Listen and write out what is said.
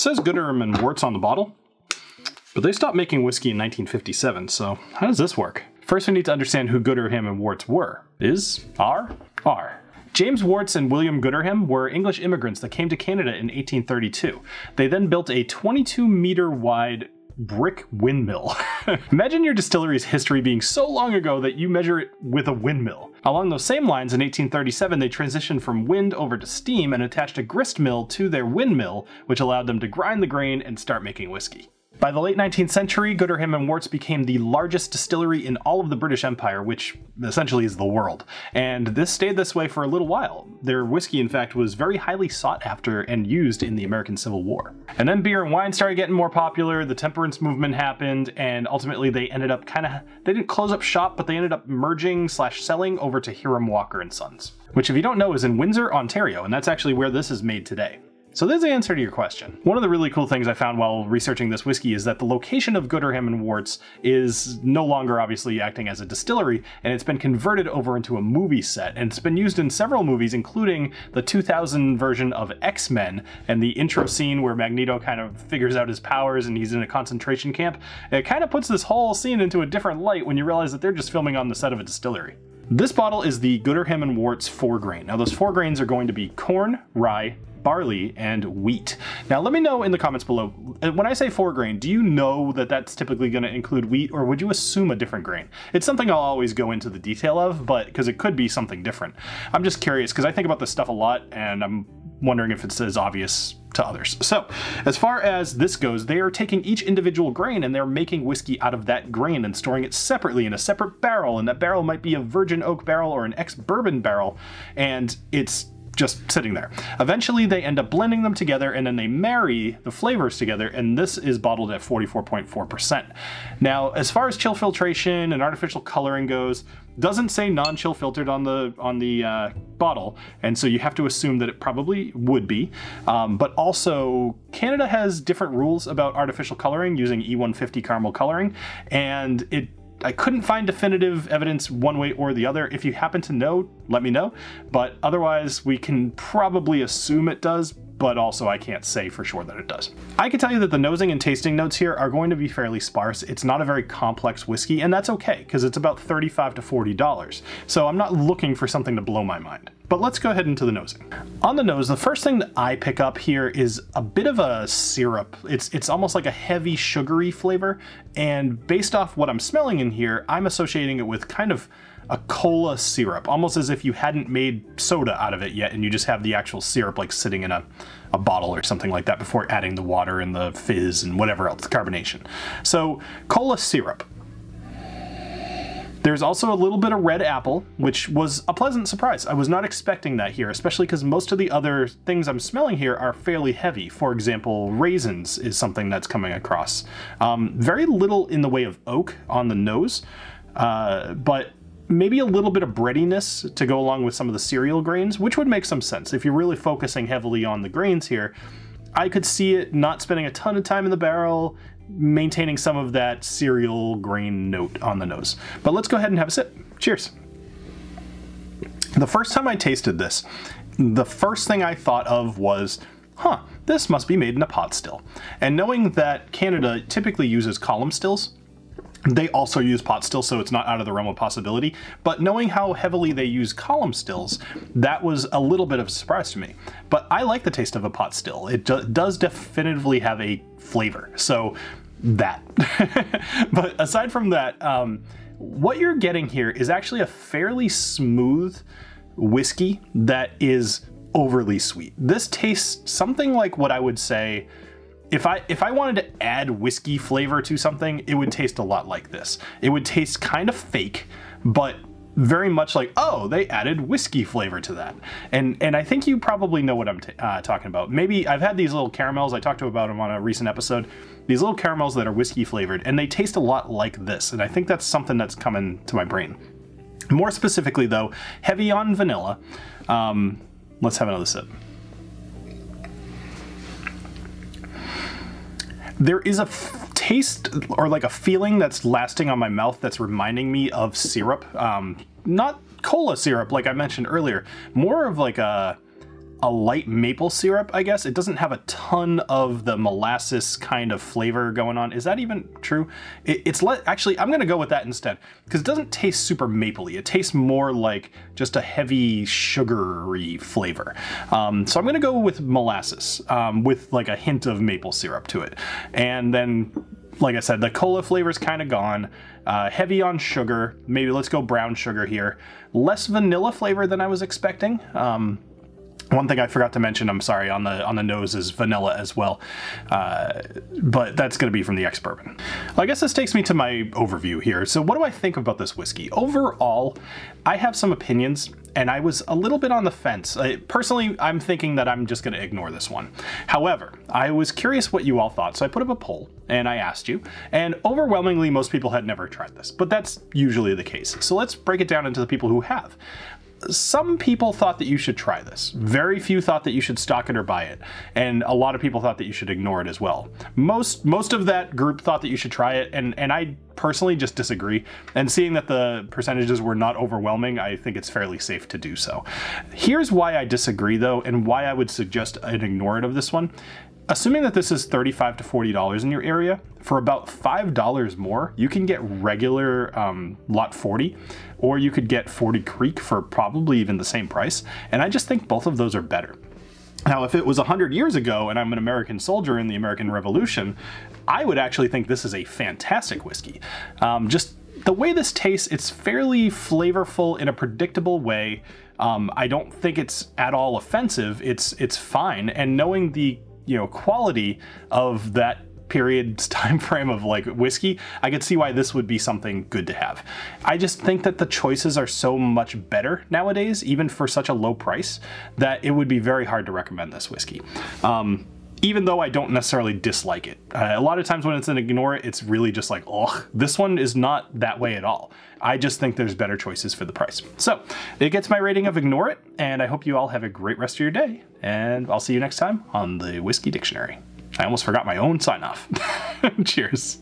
says Gooderham and Worts on the bottle, but they stopped making whiskey in 1957, so how does this work? First, we need to understand who Gooderham and Worts were. Are. James Worts and William Gooderham were English immigrants that came to Canada in 1832. They then built a 22-meter wide brick windmill. Imagine your distillery's history being so long ago that you measure it with a windmill. Along those same lines, in 1837, they transitioned from wind over to steam and attached a grist mill to their windmill, which allowed them to grind the grain and start making whiskey. By the late 19th century, Gooderham and Worts became the largest distillery in all of the British Empire, which essentially is the world. And this stayed this way for a little while. Their whiskey, in fact, was very highly sought after and used in the American Civil War. And then beer and wine started getting more popular, the temperance movement happened, and ultimately they ended up they didn't close up shop, but they ended up merging/selling over to Hiram Walker and Sons, which if you don't know is in Windsor, Ontario, and that's actually where this is made today. So there's the answer to your question. One of the really cool things I found while researching this whiskey is that the location of Gooderham and Worts is no longer obviously acting as a distillery, and it's been converted over into a movie set, and it's been used in several movies, including the 2000 version of X-Men, and the intro scene where Magneto kind of figures out his powers and he's in a concentration camp. It kind of puts this whole scene into a different light when you realize that they're just filming on the set of a distillery. This bottle is the Gooderham and Worts 4-grain. Now those 4 grains are going to be corn, rye, barley, and wheat. Now let me know in the comments below, when I say 4-grain, do you know that that's typically going to include wheat, or would you assume a different grain? It's something I'll always go into the detail of, but because it could be something different. I'm just curious because I think about this stuff a lot and I'm wondering if it's as obvious to others. So as far as this goes, they are taking each individual grain and they're making whiskey out of that grain and storing it separately in a separate barrel, and that barrel might be a virgin oak barrel or an ex-bourbon barrel, and it's just sitting there. Eventually they end up blending them together and then they marry the flavors together, and this is bottled at 44.4%. Now as far as chill filtration and artificial coloring goes, doesn't say non-chill filtered on the bottle, and so you have to assume that it probably would be. But also Canada has different rules about artificial coloring using E150 caramel coloring, and I couldn't find definitive evidence one way or the other. If you happen to know, let me know. But otherwise, we can probably assume it does, but also I can't say for sure that it does. I can tell you that the nosing and tasting notes here are going to be fairly sparse. It's not a very complex whiskey, and that's okay, because it's about $35 to $40. So I'm not looking for something to blow my mind. But let's go ahead into the nosing. On the nose, the first thing that I pick up here is a bit of a syrup. It's almost like a heavy sugary flavor, and based off what I'm smelling in here, I'm associating it with kind of a cola syrup, almost as if you hadn't made soda out of it yet and you just have the actual syrup like sitting in a bottle or something like that before adding the water and the fizz and whatever else, the carbonation. So cola syrup. There's also a little bit of red apple, which was a pleasant surprise. I was not expecting that here, especially because most of the other things I'm smelling here are fairly heavy. For example, raisins is something that's coming across. Very little in the way of oak on the nose, but maybe a little bit of breadiness to go along with some of the cereal grains, which would make some sense. If you're really focusing heavily on the grains here, I could see it not spending a ton of time in the barrel, maintaining some of that cereal grain note on the nose. But let's go ahead and have a sip. Cheers. The first time I tasted this, the first thing I thought of was, this must be made in a pot still. And knowing that Canada typically uses column stills, they also use pot stills, so it's not out of the realm of possibility. But knowing how heavily they use column stills, that was a little bit of a surprise to me. But I like the taste of a pot still. It does definitively have a flavor, so that. But aside from that, what you're getting here is actually a fairly smooth whiskey that is overly sweet. This tastes something like what I would say, if I wanted to add whiskey flavor to something, it would taste a lot like this. It would taste kind of fake, but very much like, oh, they added whiskey flavor to that. And I think you probably know what I'm talking about. Maybe I've had these little caramels, I talked about them on a recent episode, these little caramels that are whiskey flavored, and they taste a lot like this. And I think that's something that's coming to my brain. More specifically though, heavy on vanilla. Let's have another sip. There is a taste or like a feeling that's lasting on my mouth that's reminding me of syrup. Not cola syrup like I mentioned earlier, more of like a a light maple syrup, I guess. It doesn't have a ton of the molasses kind of flavor going on. Is that even true? Actually, I'm gonna go with that instead, because it doesn't taste super mapley. It tastes more like just a heavy sugary flavor. So I'm gonna go with molasses with like a hint of maple syrup to it. And then, like I said, the cola flavor's kind of gone. Heavy on sugar. Maybe let's go brown sugar here. Less vanilla flavor than I was expecting. One thing I forgot to mention, I'm sorry, on the nose is vanilla as well, but that's going to be from the ex-bourbon. Well, I guess this takes me to my overview here. So what do I think about this whiskey? Overall, I have some opinions, and I was a little bit on the fence. Personally, I'm thinking that I'm just going to ignore this one. However, I was curious what you all thought, so I put up a poll, and I asked you, and overwhelmingly, most people had never tried this, but that's usually the case. So let's break it down into the people who have. Some people thought that you should try this. Very few thought that you should stock it or buy it. And a lot of people thought that you should ignore it as well. Most of that group thought that you should try it, and I personally just disagree. And seeing that the percentages were not overwhelming, I think it's fairly safe to do so. Here's why I disagree though, and why I would suggest an ignore it of this one. Assuming that this is $35 to $40 in your area, for about $5 more, you can get regular Lot 40, or you could get 40 Creek for probably even the same price. And I just think both of those are better. Now, if it was 100 years ago and I'm an American soldier in the American Revolution, I would actually think this is a fantastic whiskey. Just the way this tastes, it's fairly flavorful in a predictable way. I don't think it's at all offensive. It's fine. And knowing the quality of that period's time frame of like whiskey, I could see why this would be something good to have. I just think that the choices are so much better nowadays, even for such a low price, that it would be very hard to recommend this whiskey. Even though I don't necessarily dislike it. A lot of times when it's an ignore it, it's really just like, ugh. This one is not that way at all. I just think there's better choices for the price. So it gets my rating of ignore it, and I hope you all have a great rest of your day, and I'll see you next time on the Whiskey Dictionary. I almost forgot my own sign off. Cheers.